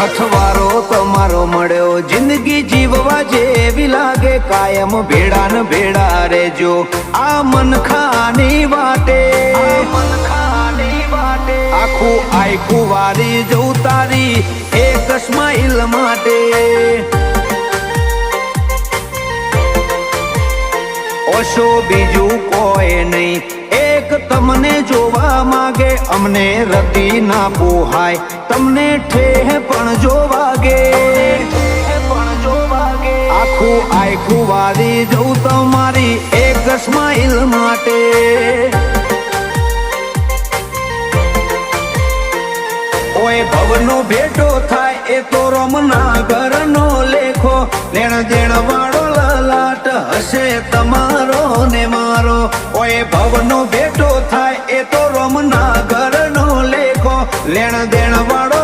છઠવારો તમારો મળ્યો જિંદગી જીવવા જેવી લાગે કાયમ ભેડા ને ભેડા રેજો આ મનખાની વાટે આખું આખું વારી જવું તારી એક સ્માઈલ માટે ઓશો બીજું કોઈ નહીં એક તમને જોવા માંગે અમને રતી ના પોહાય તમને ઠેહ પણ જો વાગે આખું આખું વારી જવું તમારી એક સ્માઈલ માટે ઓય ભવનો ભેટો થાય એ તો રમના ઘરનો લેખો લેણ દેણ વાળો લલાટ હશે તમારો ને મારો ઓય ભવનો ભેટો થાય એ તો રમના ઘરનો લેખો લેણ દેણ વાળો